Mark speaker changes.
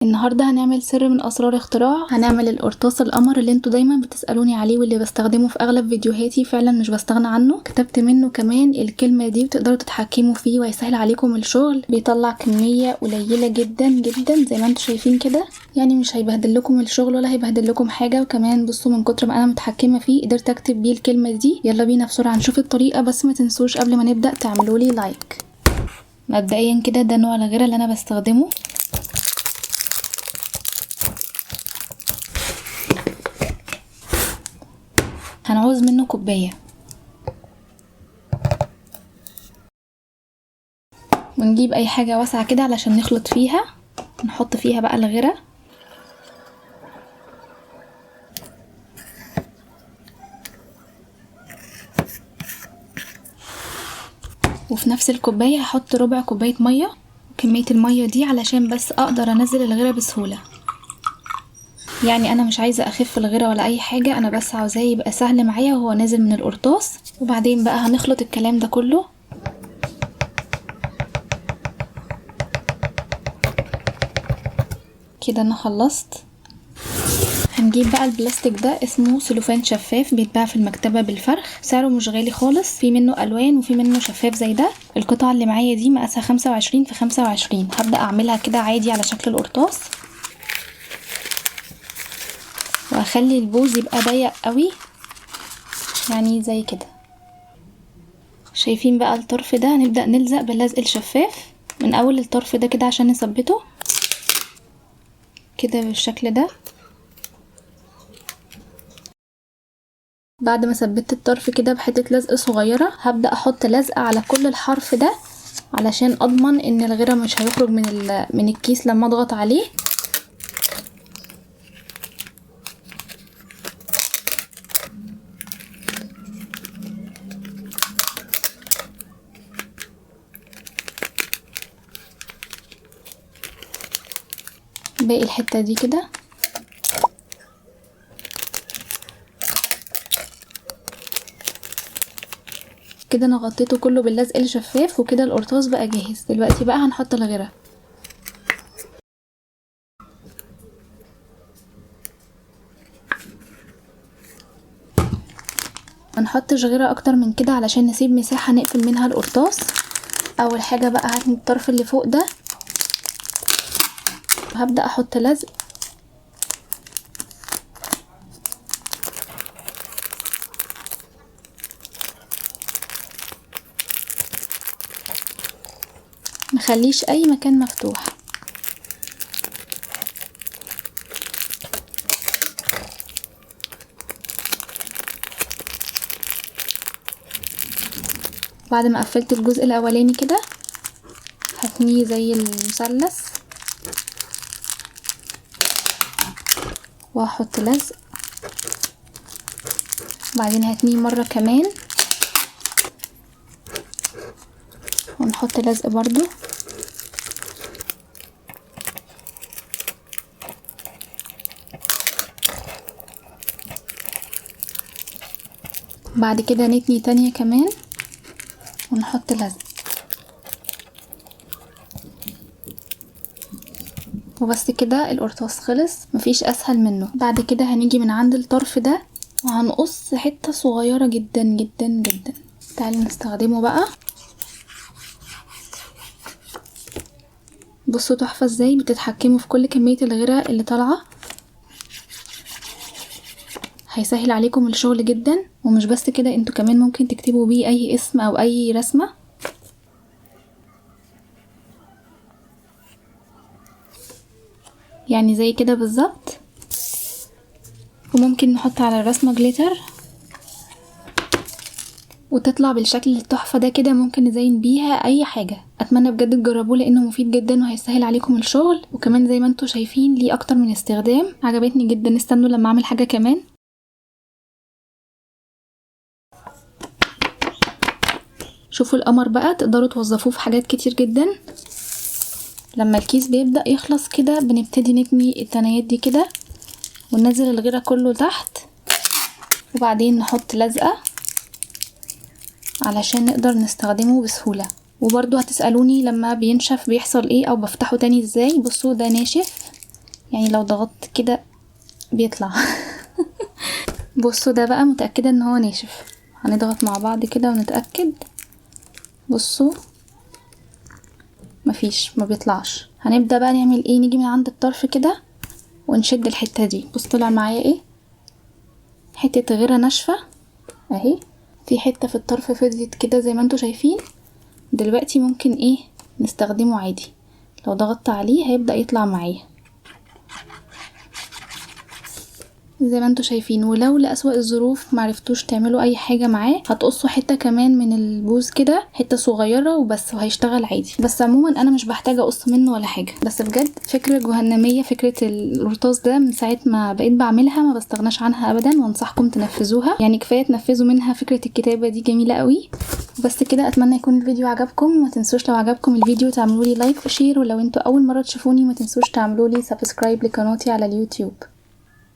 Speaker 1: النهارده هنعمل سر من اسرار اختراع. هنعمل القرطاس القمر اللي انتوا دايما بتسالوني عليه واللي بستخدمه في اغلب فيديوهاتي، فعلا مش بستغنى عنه. كتبت منه كمان الكلمه دي وتقدروا تتحكموا فيه ويسهل عليكم الشغل. بيطلع كميه قليله جدا جدا زي ما انتوا شايفين كده، يعني مش هيبهدل لكم الشغل ولا هيبهدل لكم حاجه. وكمان بصوا من كتر ما انا متحكمه فيه قدرت اكتب بيه الكلمه دي. يلا بينا بسرعه نشوف الطريقه، بس ما تنسوش قبل ما نبدا تعملوا لي لايك. مبدئيا كده ده نوع الغيره اللي انا بستخدمه. هنعوز منه كوباية، ونجيب اي حاجة واسعة كده علشان نخلط فيها. نحط فيها بقى الغرة، وفي نفس الكوباية هحط ربع كوباية مية. كمية المية دي علشان بس اقدر انزل الغرة بسهولة، يعني انا مش عايزة اخف الغرة ولا اي حاجة، انا بس عاوزاه يبقى سهل معايا وهو نازل من القرطاس. وبعدين بقى هنخلط الكلام ده كله. كده انا خلصت. هنجيب بقى البلاستيك ده، اسمه سلوفان شفاف، بيتباع في المكتبة بالفرخ، سعره مش غالي خالص. في منه الوان وفي منه شفاف زي ده. القطعة اللي معايا دي مقاسها 25 في 25. هبدأ اعملها كده عادي على شكل القرطاس، واخلي البوز يبقى ضيق قوي، يعني زي كده. شايفين بقى الطرف ده؟ هنبدأ نلزق باللزق الشفاف من اول الطرف ده كده عشان نثبته كده بالشكل ده. بعد ما ثبت الطرف كده بحتة لزق صغيرة، هبدأ احط لزقة على كل الحرف ده علشان اضمن ان الغيرة مش هيخرج من الكيس لما اضغط عليه. باقي الحتة دي كده. كده انا غطيته كله باللزق الشفاف، وكده القرطاس بقى جاهز. دلوقتي بقى هنحط الغيرة. منحطش غيرة اكتر من كده علشان نسيب مساحة نقفل منها القرطاس. اول حاجة بقى هاتني الطرف اللي فوق ده، هبدأ احط لزق. مخليش اي مكان مفتوح. بعد ما قفلت الجزء الاولاني كده هتنيه زي المثلث، وهحط لزق. بعدين هتنيه مرة كمان ونحط لزق برضو. بعد كده نتني تانية كمان ونحط لزق، وبس كده القرطاس خلص. مفيش اسهل منه. بعد كده هنيجي من عند الطرف ده وهنقص حتة صغيرة جدا جدا جدا. تعالوا نستخدمه بقى. بصوا تحفة ازاي بتتحكموا في كل كمية الغيرة اللي طالعة. هيسهل عليكم الشغل جدا. ومش بس كده، انتوا كمان ممكن تكتبوا بيه اي اسم او اي رسمة. يعني زي كده بالظبط. وممكن نحط على الرسمة جليتر وتطلع بالشكل التحفة ده كده. ممكن نزين بيها اي حاجة. اتمنى بجد تجربوه لانه مفيد جدا وهيسهل عليكم الشغل. وكمان زي ما انتوا شايفين ليه اكتر من استخدام. عجبتني جدا. استنوا لما اعمل حاجة كمان. شوفوا القمر بقى، تقدروا توظفوه في حاجات كتير جدا. لما الكيس بيبدأ يخلص كده بنبتدي نتني التنايات دي كده وننزل الغيرة كله تحت، وبعدين نحط لزقة علشان نقدر نستخدمه بسهولة. وبرضو هتسألوني لما بينشف بيحصل ايه او بفتحه تاني ازاي. بصوا ده ناشف يعني لو ضغطت كده بيطلع. بصوا ده بقى متأكدة ان هو ناشف. هنضغط مع بعض كده ونتأكد. بصوا مفيش، ما بيطلعش. هنبدأ بقى نعمل ايه، نيجي من عند الطرف كده ونشد الحتة دي. بص طلع معايا ايه، حتة غيرة ناشفة اهي. في حتة في الطرف فضيت كده زي ما انتوا شايفين. دلوقتي ممكن ايه نستخدمه عادي. لو ضغطت عليه هيبدأ يطلع معايا زي ما انتوا شايفين. ولو لأسوأ الظروف معرفتوش تعملوا اي حاجة معاه، هتقصوا حتة كمان من البوز كده، حتة صغيرة وبس، وهيشتغل عادي. بس عموما انا مش بحتاج اقص منه ولا حاجة. بس بجد فكرة جهنمية فكرة القرطاس ده. من ساعة ما بقيت بعملها ما بستغناش عنها ابدا، وانصحكم تنفذوها. يعني كفاية تنفذوا منها، فكرة الكتابة دي جميلة قوي. بس كده اتمنى يكون الفيديو عجبكم. وما تنسوش لو عجبكم الفيديو تعملوا لي لايك وشير، ولو انتوا اول مرة تشوفوني ما تنسوش تعملوا لي سبسكرايب لقناتي على اليوتيوب.